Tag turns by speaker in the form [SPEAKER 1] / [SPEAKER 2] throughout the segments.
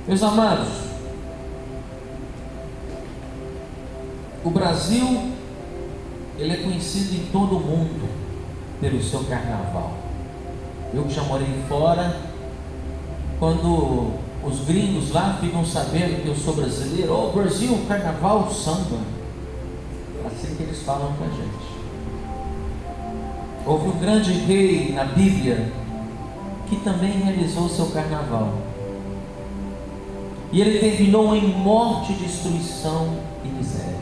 [SPEAKER 1] Meus amados, o Brasil, ele é conhecido em todo o mundo pelo seu carnaval. Eu que já morei fora, quando os gringos lá ficam sabendo que eu sou brasileiro, oh, Brasil, carnaval, samba, assim que eles falam com a gente. Houve um grande rei na Bíblia que também realizou seu carnaval, e ele terminou em morte, destruição e miséria.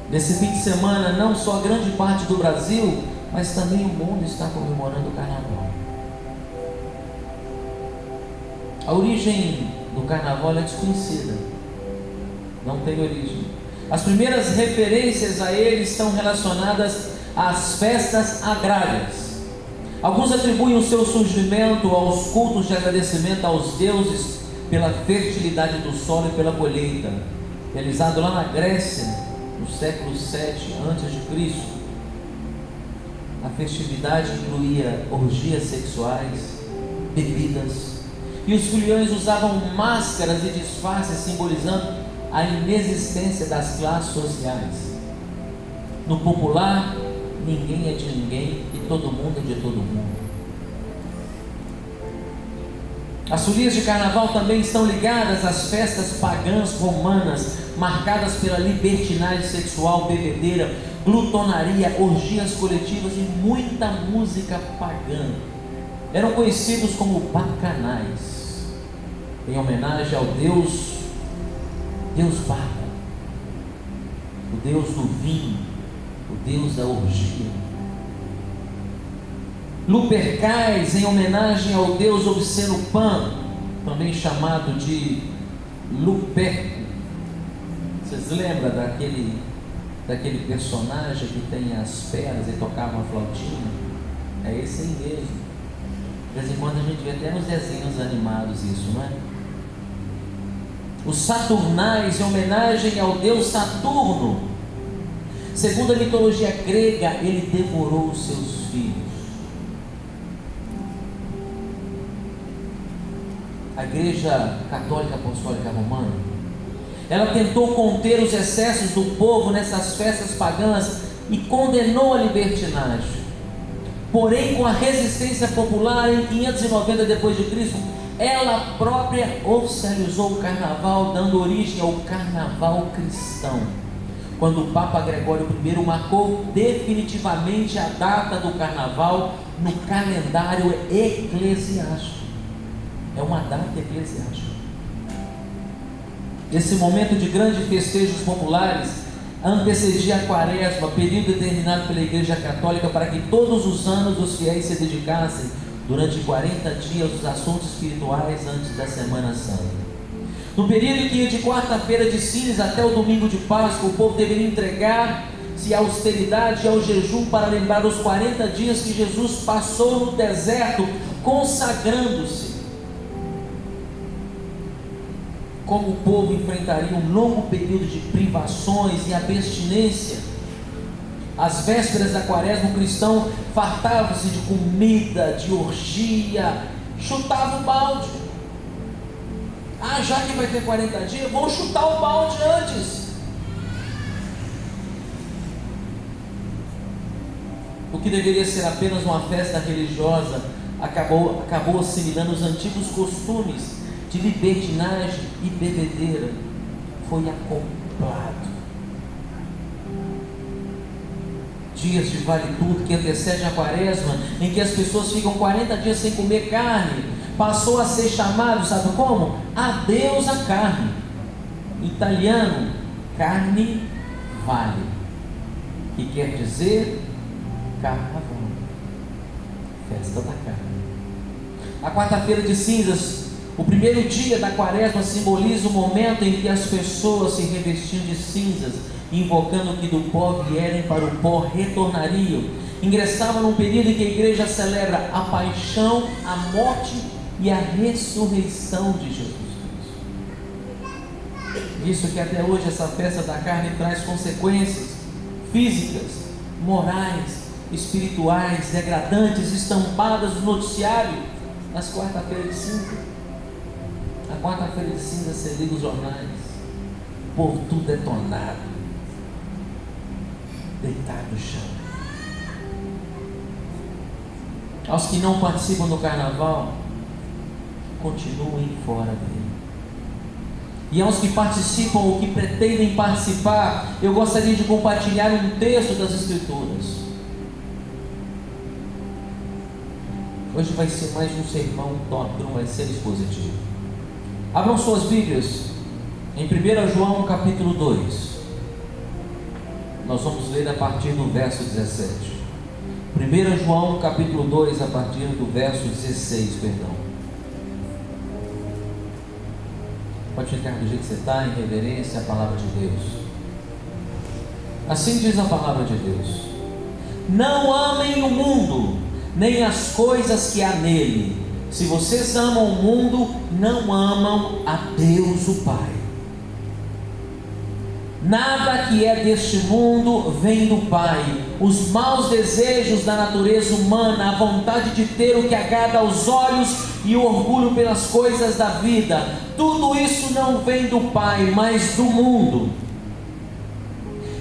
[SPEAKER 1] Nesse fim de semana, não só grande parte do Brasil, mas também o mundo está comemorando o carnaval. A origem do carnaval é desconhecida, não tem origem. As primeiras referências a ele estão relacionadas às festas agrárias. Alguns atribuem o seu surgimento aos cultos de agradecimento aos deuses pela fertilidade do solo e pela colheita, realizado lá na Grécia, no século 7 a.C. A festividade incluía orgias sexuais, bebidas, e os foliões usavam máscaras e disfarces simbolizando a inexistência das classes sociais. No popular, ninguém é de ninguém e todo mundo é de todo mundo. As folias de carnaval também estão ligadas às festas pagãs romanas, marcadas pela libertinagem sexual, bebedeira, glutonaria, orgias coletivas e muita música pagã. Eram conhecidos como bacanais, em homenagem ao Deus Baca, o Deus do vinho, o Deus da orgia. Lupercais, em homenagem ao Deus obsceno Pan, também chamado de Luperco. Vocês lembram daquele personagem que tem as pernas e tocava uma flautinha? É esse aí mesmo. De vez em quando a gente vê até nos desenhos animados isso, não é? Os Saturnais, em homenagem ao deus Saturno. Segundo a mitologia grega, ele devorou os seus filhos. A Igreja Católica Apostólica Romana, ela tentou conter os excessos do povo nessas festas pagãs e condenou a libertinagem. Porém, com a resistência popular em 590 d.C., ela própria oficializou o carnaval, dando origem ao carnaval cristão, quando o Papa Gregório I marcou definitivamente a data do carnaval no calendário eclesiástico. É uma data eclesiástica. Esse momento de grandes festejos populares antecedia a quaresma, período determinado pela Igreja Católica para que todos os anos os fiéis se dedicassem durante 40 dias aos assuntos espirituais antes da Semana Santa. No período que ia de quarta-feira de cinzas até o domingo de Páscoa, o povo deveria entregar-se à austeridade e ao jejum para lembrar os 40 dias que Jesus passou no deserto, consagrando-se. Como o povo enfrentaria um longo período de privações e abstinência. Às vésperas da quaresma, o cristão fartava-se de comida, de orgia, chutava o balde. Já que vai ter 40 dias, vou chutar o balde antes. O que deveria ser apenas uma festa religiosa acabou assimilando os antigos costumes de libertinagem e bebedeira. Foi acoplado. Dias de vale tudo que antecedem a quaresma, em que as pessoas ficam 40 dias sem comer carne, passou a ser chamado, sabe como? Adeus à carne. Em italiano, carne vale, que quer dizer carnaval, festa da carne. A quarta-feira de cinzas, o primeiro dia da quaresma, simboliza o momento em que as pessoas se revestiam de cinzas, invocando que do pó vierem para o pó retornariam. Ingressavam num período em que a igreja celebra a paixão, a morte e a ressurreição de Jesus Cristo. Isso que até hoje essa festa da carne traz consequências físicas, morais, espirituais, degradantes, estampadas no noticiário nas quarta-feiras de cinza. Na quarta-feira de cinza você liga os jornais, o povo tudo detonado, deitado no chão. Aos que não participam do carnaval, continuem fora dele. E aos que participam ou que pretendem participar, eu gostaria de compartilhar um texto das Escrituras. Hoje vai ser mais um sermão top, não vai ser expositivo. Abram suas Bíblias em 1 João capítulo 2. Nós vamos ler a partir do verso 17. 1 João capítulo 2, a partir do verso 16, perdão. Pode ficar do jeito que você está, em reverência à palavra de Deus. Assim diz a palavra de Deus: não amem o mundo, nem as coisas que há nele. Se vocês amam o mundo, não amam a Deus o Pai. Nada que é deste mundo vem do Pai. Os maus desejos da natureza humana, a vontade de ter o que agrada aos olhos e o orgulho pelas coisas da vida, tudo isso não vem do Pai, mas do mundo.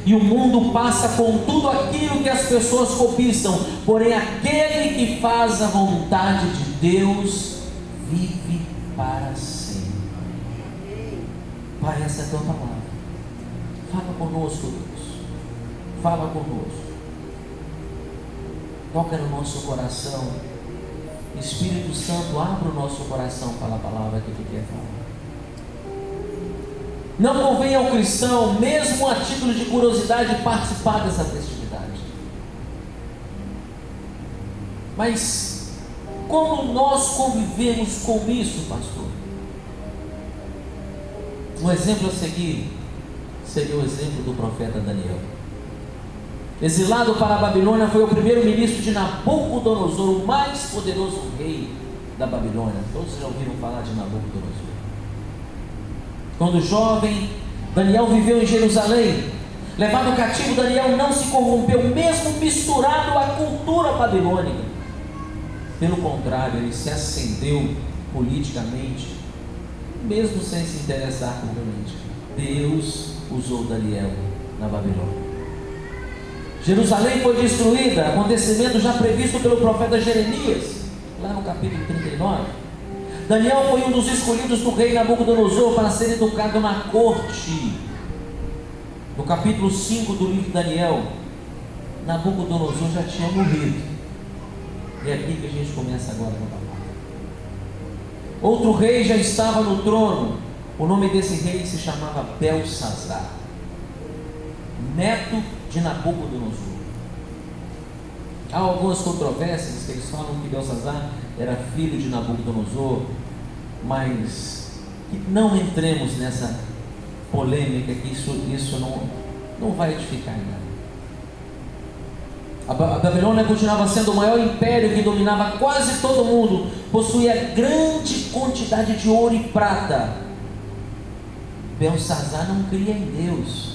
[SPEAKER 1] E o mundo passa com tudo aquilo que as pessoas cobiçam, porém aquele que faz a vontade de Deus vive para sempre. Pai, essa é a tua palavra. Fala conosco, Deus. Fala conosco. Toca no nosso coração. Espírito Santo, abre o nosso coração para a palavra que tu quer falar. Não convém ao cristão, mesmo a título de curiosidade, participar dessa festividade. Mas como nós convivemos com isso, pastor? Um exemplo a seguir seria o exemplo do profeta Daniel. Exilado para a Babilônia, foi o primeiro ministro de Nabucodonosor, o mais poderoso rei da Babilônia. Todos já ouviram falar de Nabucodonosor. Quando jovem, Daniel viveu em Jerusalém. Levado cativo, Daniel não se corrompeu, mesmo misturado à cultura babilônica. Pelo contrário, ele se ascendeu politicamente, mesmo sem se interessar por política. Deus usou Daniel na Babilônia. Jerusalém foi destruída, acontecimento já previsto pelo profeta Jeremias, lá no capítulo 39. Daniel foi um dos escolhidos do rei Nabucodonosor para ser educado na corte. No capítulo 5 do livro de Daniel, Nabucodonosor já tinha morrido. E é aqui que a gente começa agora no palavra. Outro rei já estava no trono. O nome desse rei se chamava Belsazar, neto de Nabucodonosor. Há algumas controvérsias que eles falam que Belsazar era filho de Nabucodonosor, mas que não entremos nessa polêmica, que isso não vai edificar em nada. A Babilônia continuava sendo o maior império que dominava quase todo mundo, possuía grande quantidade de ouro e prata. Belsazar não cria em Deus.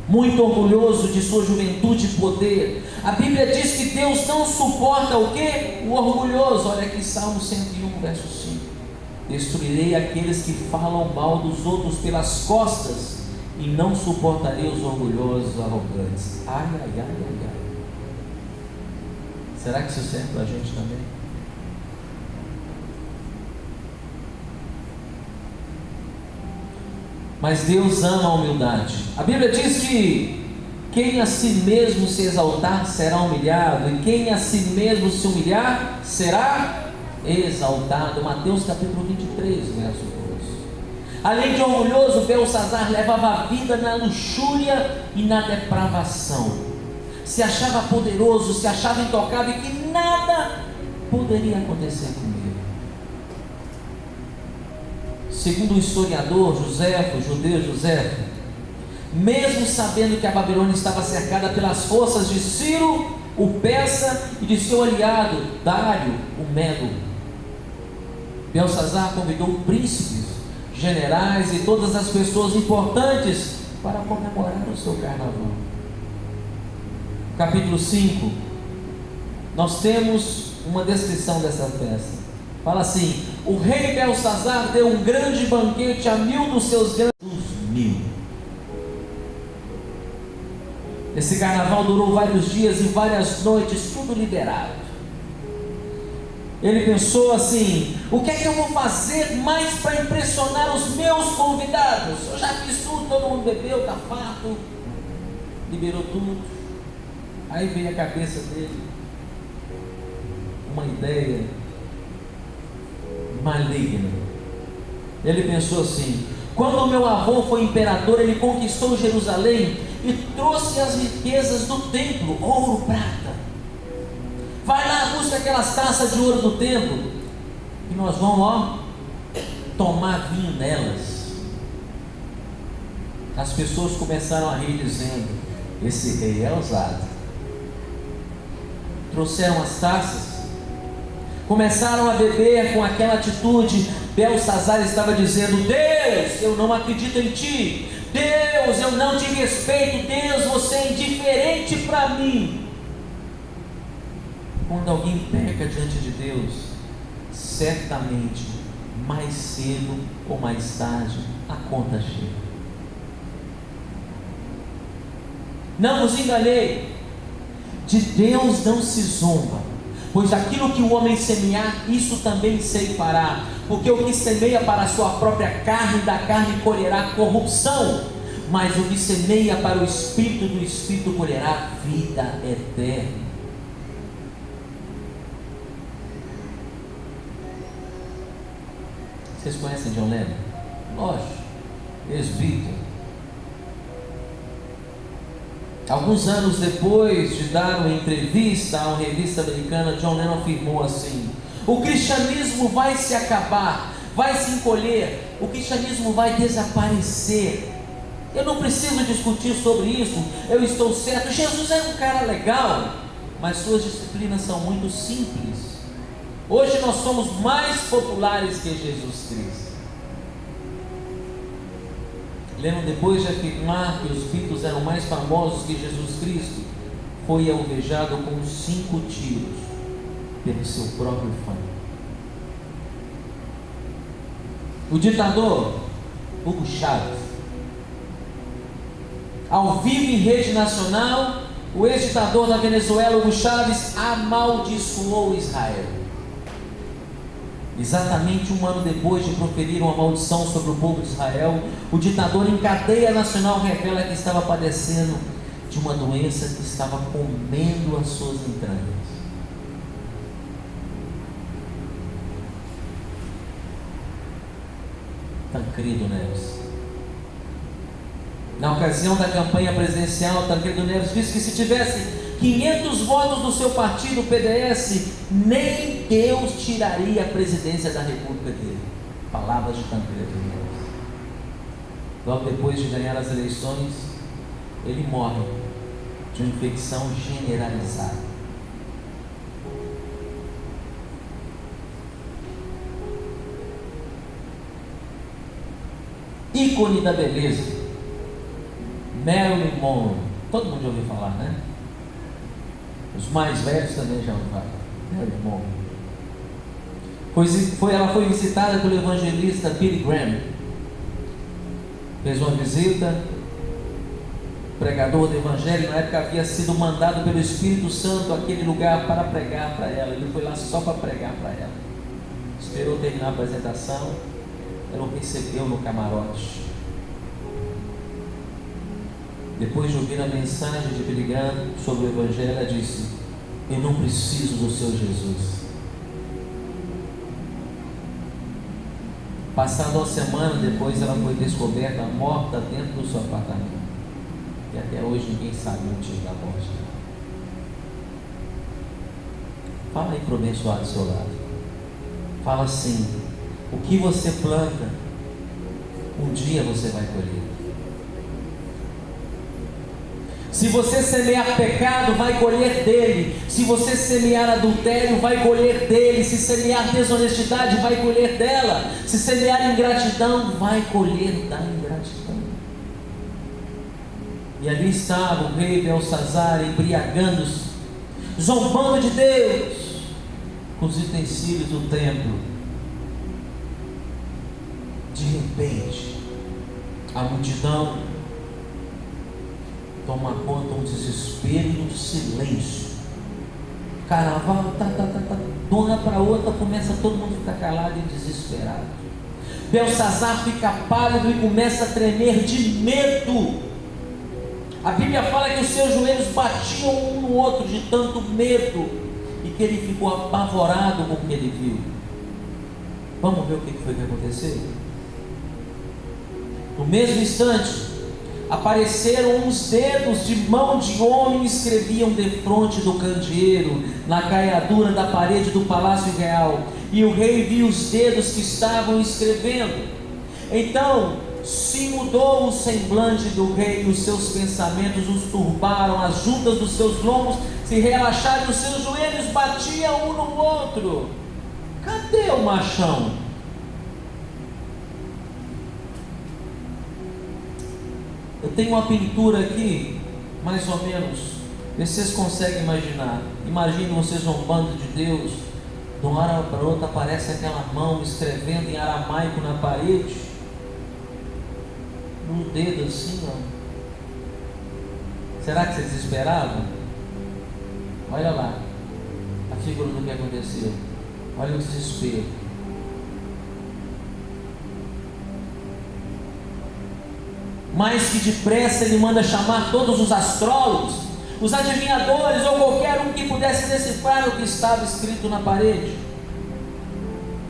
[SPEAKER 1] Muito orgulhoso de sua juventude e poder, a Bíblia diz que Deus não suporta o quê? O orgulhoso. Olha aqui Salmo 101, verso 5. Destruirei aqueles que falam mal dos outros pelas costas, e não suportarei os orgulhosos arrogantes. Ai, ai, ai, ai, ai. Será que isso serve para a gente também? Mas Deus ama a humildade. A Bíblia diz que quem a si mesmo se exaltar será humilhado, e quem a si mesmo se humilhar será exaltado. Mateus capítulo 23, verso 2. Além de orgulhoso, Belsazar levava a vida na luxúria e na depravação. Se achava poderoso, se achava intocável, e que nada poderia acontecer com ele. Segundo o historiador judeu Joséfo, mesmo sabendo que a Babilônia estava cercada pelas forças de Ciro, o persa, e de seu aliado Dário, o Medo, Belsazar convidou príncipes, generais e todas as pessoas importantes para comemorar o seu carnaval. Capítulo 5, nós temos uma descrição dessa festa. Fala assim: o rei Belsazar deu um grande banquete a 1000 dos seus grandes. 1000. Esse carnaval durou vários dias e várias noites, tudo liberado. Ele pensou assim: o que é que eu vou fazer mais para impressionar os meus convidados? Eu já fiz tudo, todo mundo bebeu, está farto, liberou tudo. Aí veio a cabeça dele uma ideia maligna. Ele pensou assim: quando meu avô foi imperador, ele conquistou Jerusalém e trouxe as riquezas do templo, ouro, prata. Vai lá, busca aquelas taças de ouro do templo e nós vamos, tomar vinho nelas. As pessoas começaram a rir dizendo: esse rei é ousado. Trouxeram as taças, começaram a beber com aquela atitude. Belsazar estava dizendo: Deus, eu não acredito em ti. Deus, eu não te respeito. Deus, você é indiferente para mim. Quando alguém peca diante de Deus, certamente, mais cedo ou mais tarde, a conta chega. Não vos enganei, de Deus não se zomba, pois aquilo que o homem semear, isso também ceifará. Porque o que semeia para a sua própria carne, da carne colherá corrupção, mas o que semeia para o Espírito, do Espírito colherá vida eterna. Vocês conhecem John Lennon? Lógico, ex-Beatle. Alguns anos depois de dar uma entrevista a uma revista americana, John Lennon afirmou assim: o cristianismo vai se acabar, vai se encolher, o cristianismo vai desaparecer. Eu não preciso discutir sobre isso, eu estou certo. Jesus é um cara legal, mas suas disciplinas são muito simples. Hoje nós somos mais populares que Jesus Cristo. Lennon, depois de afirmar que os Beatles eram mais famosos que Jesus Cristo, foi alvejado com 5 tiros pelo seu próprio fã. O ditador Hugo Chávez, ao vivo em rede nacional, o ex-ditador da Venezuela, Hugo Chávez, amaldiçoou Israel. Exatamente 1 ano depois de proferir uma maldição sobre o povo de Israel, o ditador em cadeia nacional revela que estava padecendo de uma doença que estava comendo as suas entranhas. Tancredo Neves, na ocasião da campanha presidencial, Tancredo Neves disse que se tivesse 500 votos do seu partido, o PDS, nem Deus tiraria a presidência da República dele. Palavras de Tancredo Neves. Logo depois de ganhar as eleições, ele morre de uma infecção generalizada. Ícone da beleza, Marilyn Monroe. Todo mundo já ouviu falar, né? Os mais velhos também já ouviram falar. Marilyn Monroe. Ela foi visitada pelo evangelista Billy Graham. Fez uma visita. O pregador do evangelho na época havia sido mandado pelo Espírito Santo àquele lugar para pregar para ela. Ele foi lá só para pregar para ela. Esperou terminar a apresentação. Ela o recebeu no camarote. Depois de ouvir a mensagem de Billy Graham sobre o Evangelho, ela disse: eu não preciso do seu Jesus. Passada uma semana depois, ela foi descoberta morta dentro do seu apartamento. E até hoje ninguém sabe o motivo da morte dela. Fala aí para o abençoado do seu lado. Fala assim: o que você planta, um dia você vai colher. Se você semear pecado, vai colher dele. Se você semear adultério, vai colher dele. Se semear desonestidade, vai colher dela. Se semear ingratidão, vai colher da ingratidão. E ali estava o rei Belsazar, embriagando-se, zombando de Deus, com os utensílios do templo. De repente, a multidão toma conta, um desespero e um silêncio. Carnaval, de uma para outra, começa todo mundo a ficar calado e desesperado. Belsazar fica pálido e começa a tremer de medo. A Bíblia fala que os seus joelhos batiam um no outro de tanto medo, e que ele ficou apavorado com o que ele viu. Vamos ver o que foi que aconteceu? No mesmo instante, apareceram uns dedos de mão de homem e escreviam defronte do candeeiro, na caiadura da parede do palácio real. E o rei viu os dedos que estavam escrevendo. Então se mudou o semblante do rei, e os seus pensamentos os turbaram, as juntas dos seus lombos se relaxaram, e os seus joelhos batiam um no outro. Cadê o machão? Eu tenho uma pintura aqui, mais ou menos, vê se vocês conseguem imaginar. Imaginem vocês zombando de Deus, de uma hora para outra aparece aquela mão escrevendo em aramaico na parede, num dedo assim, ó. Será que vocês esperavam? Olha lá, a figura do que aconteceu. Olha o desespero. Mais que depressa ele manda chamar todos os astrólogos, os adivinhadores ou qualquer um que pudesse decifrar o que estava escrito na parede.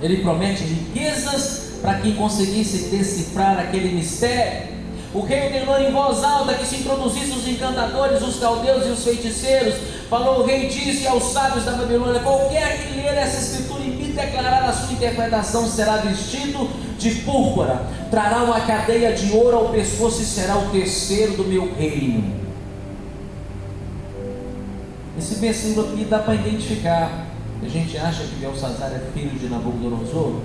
[SPEAKER 1] Ele promete riquezas para quem conseguisse decifrar aquele mistério. O rei ordenou em voz alta que se introduzissem os encantadores, os caldeus e os feiticeiros. Falou o rei, disse aos sábios da Babilônia: qualquer que ler essa escritura e me declarar a sua interpretação será vestido de púrpura, trará uma cadeia de ouro ao pescoço e será o terceiro do meu reino. Esse versículo aqui dá para identificar. A gente acha que Belsazar é filho de Nabucodonosor.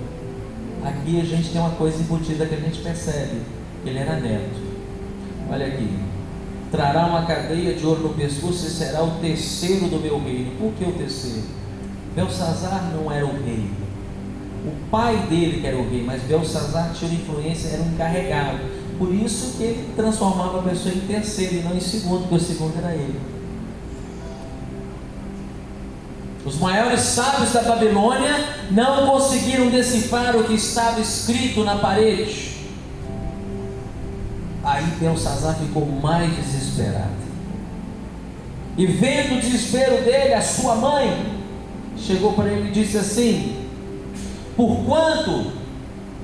[SPEAKER 1] Aqui a gente tem uma coisa embutida que a gente percebe: ele era neto. Olha aqui: trará uma cadeia de ouro no pescoço e será o terceiro do meu reino. Por que o terceiro? Belsazar não era o rei, o pai dele que era o rei, mas Belsazar tinha influência, era um encarregado. Por isso que ele transformava a pessoa em terceiro e não em segundo, porque o segundo era ele. Os maiores sábios da Babilônia não conseguiram decifrar o que estava escrito na parede. Aí Belsazar ficou mais desesperado, e vendo o desespero dele, a sua mãe chegou para ele e disse assim: porquanto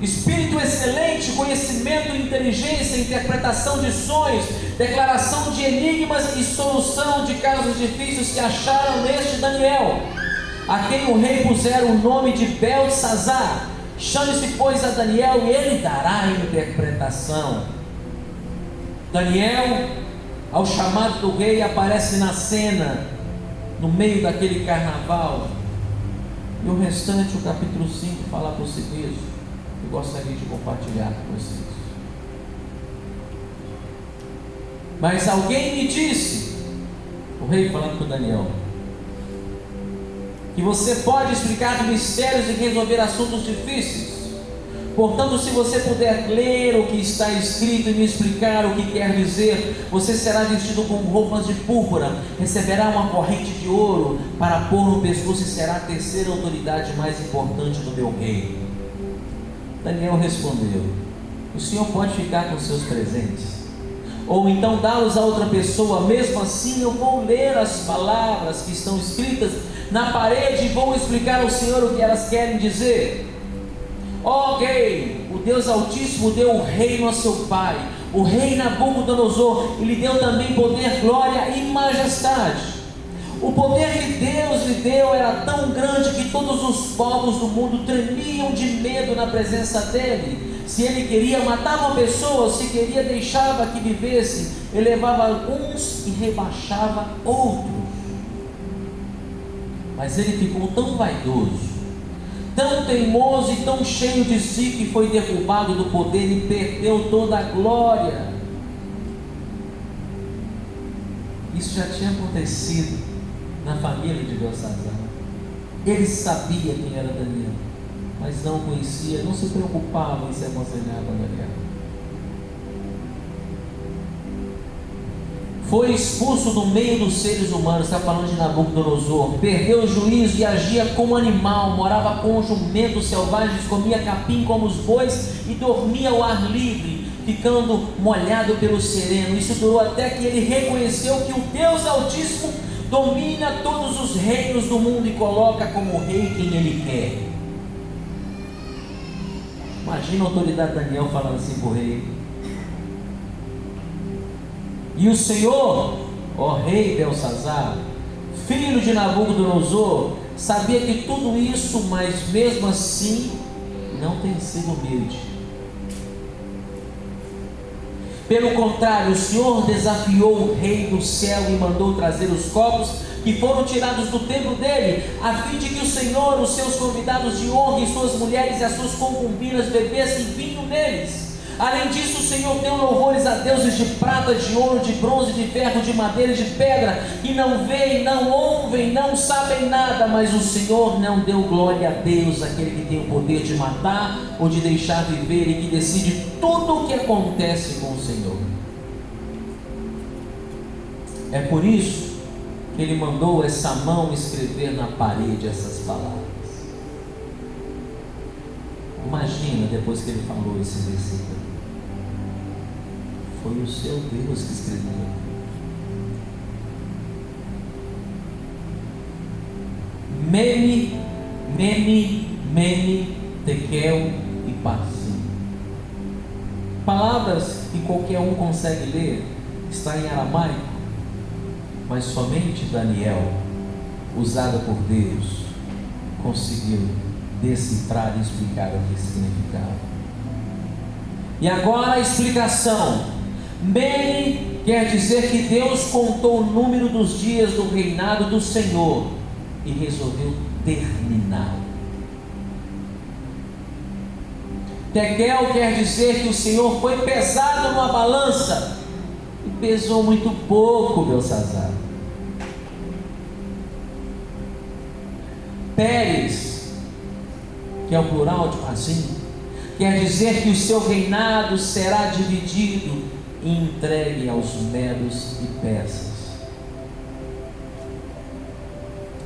[SPEAKER 1] espírito excelente, conhecimento, inteligência, interpretação de sonhos, declaração de enigmas e solução de casos difíceis se acharam neste Daniel, a quem o rei pusera o nome de Belsazar. Chame-se, pois, a Daniel, e ele dará a interpretação. Daniel, ao chamado do rei, aparece na cena, no meio daquele carnaval. E o restante, o capítulo 5, fala por si mesmo. Eu gostaria de compartilhar com vocês. Mas alguém me disse, o rei falando com Daniel, que você pode explicar mistérios e resolver assuntos difíceis. Portanto, se você puder ler o que está escrito e me explicar o que quer dizer, você será vestido com roupas de púrpura, receberá uma corrente de ouro para pôr no pescoço e será a terceira autoridade mais importante do meu reino. Daniel respondeu: o senhor pode ficar com seus presentes, ou então dá-los a outra pessoa. Mesmo assim eu vou ler as palavras que estão escritas na parede e vou explicar ao Senhor o que elas querem dizer. Ó rei, o Deus Altíssimo deu o reino a seu pai, o rei Nabucodonosor, e lhe deu também poder, glória e majestade. O poder que Deus lhe deu era tão grande que todos os povos do mundo tremiam de medo na presença dele. Se ele queria, matava uma pessoa; se queria, deixava que vivesse, elevava alguns e rebaixava outros. Mas ele ficou tão vaidoso, tão teimoso e tão cheio de si, que foi derrubado do poder e perdeu toda a glória. Isso já tinha acontecido na família de Belsazar. Ele sabia quem era Daniel, mas não conhecia, não se preocupava em se aconselhar com Daniel. Foi expulso do meio dos seres humanos, está falando de Nabucodonosor, perdeu o juízo e agia como animal, morava com jumentos selvagens, comia capim como os bois e dormia ao ar livre, ficando molhado pelo sereno. Isso durou até que ele reconheceu que o Deus Altíssimo domina todos os reinos do mundo e coloca como rei quem ele quer. Imagina a autoridade de Daniel falando assim para o rei: e o Senhor, ó rei Belsazar, filho de Nabucodonosor, sabia que tudo isso, mas mesmo assim não tem sido humilde. Pelo contrário, o Senhor desafiou o rei do céu e mandou trazer os copos que foram tirados do templo dele, a fim de que o Senhor, os seus convidados de honra e suas mulheres e as suas concubinas bebessem vinho neles. Além disso, o Senhor deu louvores a deuses de prata, de ouro, de bronze, de ferro, de madeira e de pedra, que não veem, não ouvem, não sabem nada, mas o Senhor não deu glória a Deus, aquele que tem o poder de matar ou de deixar viver e que decide tudo o que acontece com o Senhor. É por isso que ele mandou essa mão escrever na parede essas palavras. Imagina depois que ele falou esse versículo. Foi o seu Deus que escreveu. Mene, Mene, Mene, Tekel e Parsim. Palavras que qualquer um consegue ler, está em aramaico, mas somente Daniel, usado por Deus, conseguiu decifrar e explicar o que significava. E agora a explicação. Mene quer dizer que Deus contou o número dos dias do reinado do Senhor e resolveu terminar. Tekel quer dizer que o Senhor foi pesado numa balança e pesou muito pouco, Belsazar. Pérez, que é o plural de Parsim, quer dizer que o seu reinado será dividido e entregue aos medos e persas.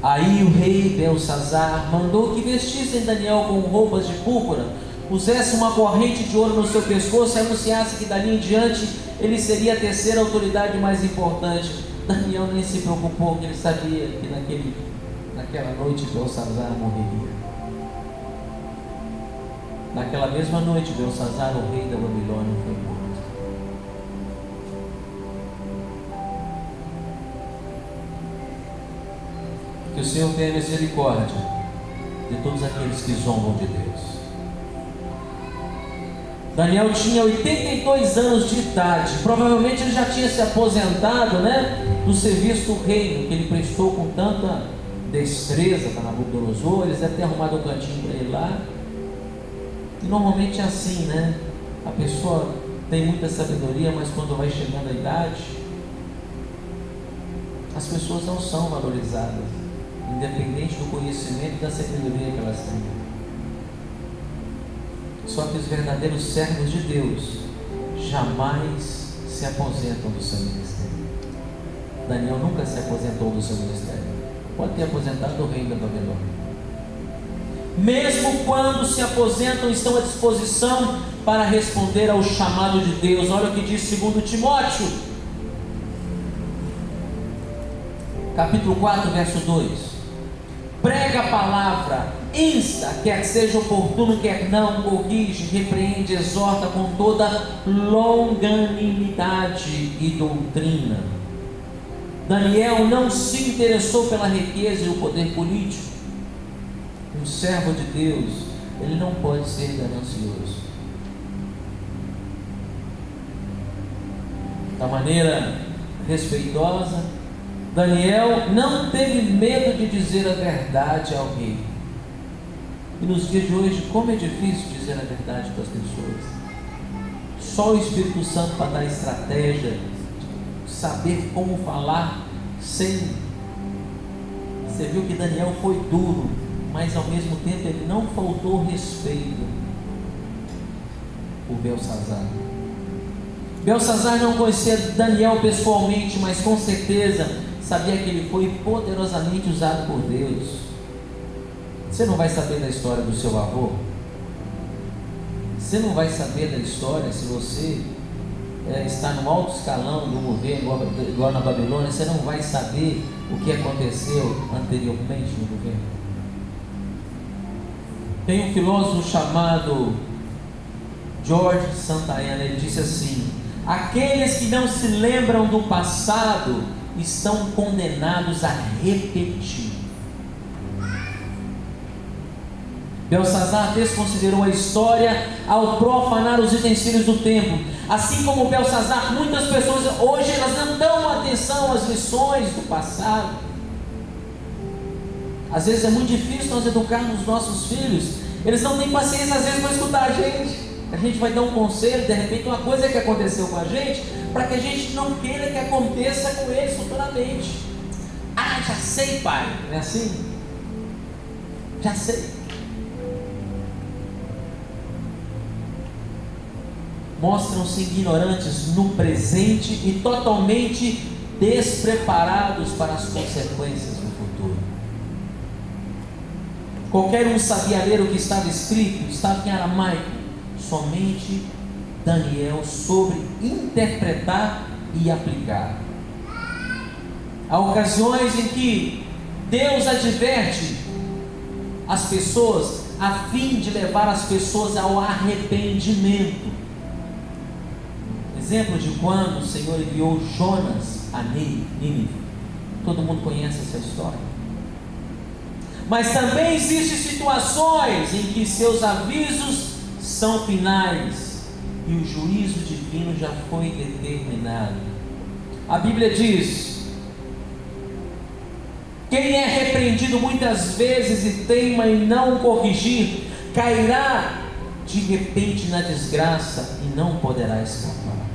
[SPEAKER 1] Aí o rei Belsazar mandou que vestissem Daniel com roupas de púrpura, pusesse uma corrente de ouro no seu pescoço e anunciasse que dali em diante ele seria a terceira autoridade mais importante. Daniel nem se preocupou, porque ele sabia que naquela noite Belsazar morreria. Naquela mesma noite, Belsazar, o rei da Babilônia, foi morto. Que o Senhor tenha misericórdia de todos aqueles que zombam de Deus. Daniel tinha 82 anos de idade. Provavelmente ele já tinha se aposentado, do serviço do reino, que ele prestou com tanta destreza para Nabucodonosor. Eles devem ter arrumado um cantinho para ele lá. E normalmente é assim, a pessoa tem muita sabedoria, mas quando vai chegando a idade, as pessoas não são valorizadas, independente do conhecimento e da sabedoria que elas têm. Só que os verdadeiros servos de Deus jamais se aposentam do seu ministério. Daniel nunca se aposentou do seu ministério. Pode ter aposentado o rei da Babilônia. Mesmo quando se aposentam, estão à disposição para responder ao chamado de Deus. Olha o que diz 2 Timóteo, capítulo 4, verso 2. Prega a palavra, insta, quer seja oportuno, quer não, corrige, repreende, exorta com toda longanimidade e doutrina. Daniel não se interessou pela riqueza e o poder político. Um servo de Deus, ele não pode ser ganancioso. Da maneira respeitosa, Daniel não teve medo de dizer a verdade ao rei. E nos dias de hoje, como é difícil dizer a verdade para as pessoas. Só o Espírito Santo para dar estratégia, saber como falar sem... Você viu que Daniel foi duro. mas ao mesmo tempo ele não faltou respeito por Belsazar. Belsazar não conhecia Daniel pessoalmente, mas com certeza sabia que ele foi poderosamente usado por Deus. Você não vai saber da história do seu avô? Você não vai saber da história se você está no alto escalão do governo, igual na Babilônia. Você não vai saber o que aconteceu anteriormente no governo. Tem um filósofo chamado George Santayana. Ele disse assim: aqueles que não se lembram do passado estão condenados a repetir. Belsazar desconsiderou a história ao profanar os utensílios do templo. Assim como Belsazar, muitas pessoas hoje elas não dão atenção às lições do passado. Às vezes é muito difícil nós educarmos nossos filhos. Eles não têm paciência às vezes para escutar a gente. A gente vai dar um conselho, de repente uma coisa que aconteceu com a gente, para que a gente não queira que aconteça com eles futuramente. Ah, já sei, pai. Não é assim? Já sei. Mostram-se ignorantes no presente e totalmente despreparados para as consequências do futuro. Qualquer um sabia ler o que estava escrito, estava em aramaico. Somente Daniel soube interpretar e aplicar. Há ocasiões em que Deus adverte as pessoas a fim de levar as pessoas ao arrependimento. Exemplo de quando o Senhor enviou Jonas a Nínive. Todo mundo conhece essa história. Mas também existem situações em que seus avisos são finais e o juízo divino já foi determinado. A Bíblia diz: quem é repreendido muitas vezes e teima em não corrigir, cairá de repente na desgraça e não poderá escapar.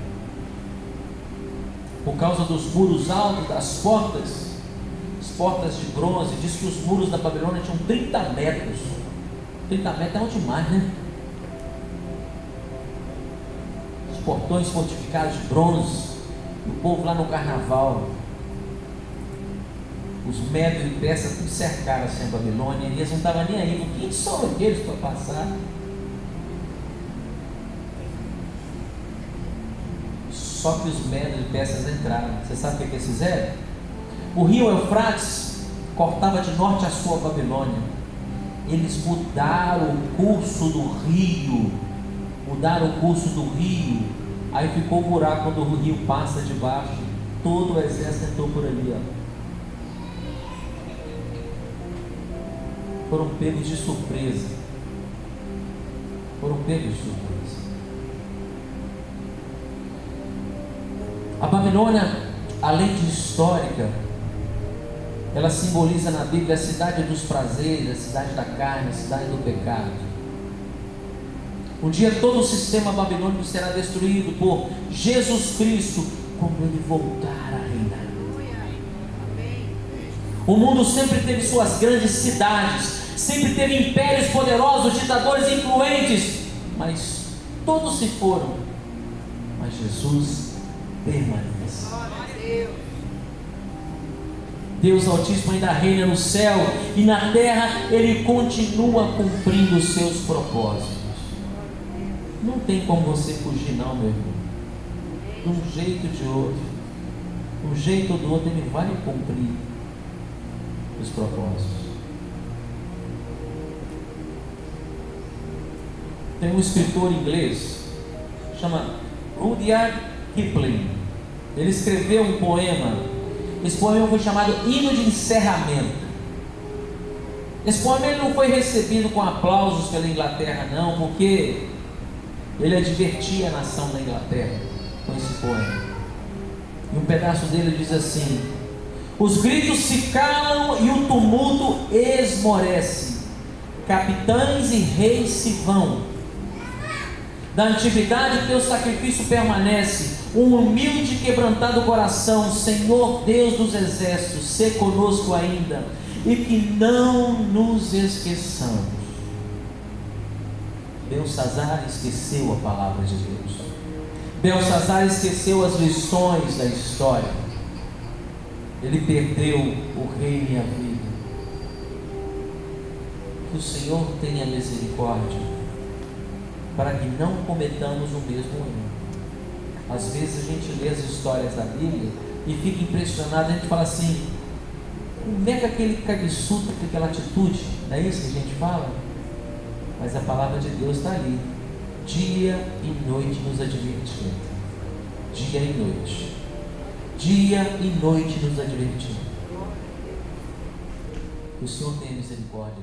[SPEAKER 1] Por causa dos muros altos das portas, as portas de bronze, diz que os muros da Babilônia tinham 30 metros. 30 metros é um demais, né? Os portões fortificados de bronze, o povo lá no carnaval, os médios e peças tudo cercaram assim a Babilônia, e eles não estavam nem aí. Quem são aqueles para passar? Só que os médios e peças entraram. Você sabe o que eles fizeram? O rio Eufrates cortava de norte a sul a Babilônia. Eles mudaram o curso do rio. Aí ficou o buraco quando o rio passa debaixo. Todo o exército entrou por ali, ó. Foram pegos de surpresa. A Babilônia, além de histórica, ela simboliza na Bíblia a cidade dos prazeres, a cidade da carne, a cidade do pecado. Um dia todo o sistema babilônico será destruído por Jesus Cristo quando Ele voltar a reinar. O mundo sempre teve suas grandes cidades, sempre teve impérios poderosos, ditadores influentes, mas todos se foram, mas Jesus permanece. Deus Altíssimo ainda reina no céu e na terra. Ele continua cumprindo os seus propósitos. Não tem como você fugir não, meu irmão. De um jeito ou de outro, de um jeito ou do outro, Ele vai cumprir os propósitos. Tem um escritor inglês, chama Rudyard Kipling. Ele escreveu um poema. Esse poema foi chamado Hino de Encerramento. Esse poema ele não foi recebido com aplausos pela Inglaterra, não, porque ele advertia a nação da Inglaterra com esse poema. E um pedaço dele diz assim: os gritos se calam e o tumulto esmorece, capitães e reis se vão. Da antiguidade teu sacrifício permanece, um humilde e quebrantado coração, Senhor Deus dos exércitos, sê conosco ainda. e que não nos esqueçamos. Belsazar esqueceu a palavra de Deus. Belsazar esqueceu as lições da história. Ele perdeu o reino e a vida. Que o Senhor tenha misericórdia, para que não cometamos o mesmo erro. Às vezes a gente lê as histórias da Bíblia e fica impressionado, a gente fala assim: como é que aquele cabeçudo tem aquela atitude? Não é isso que a gente fala? Mas a palavra de Deus está ali, dia e noite nos advertindo. Dia e noite. Dia e noite nos advertindo. Que o Senhor tenha misericórdia.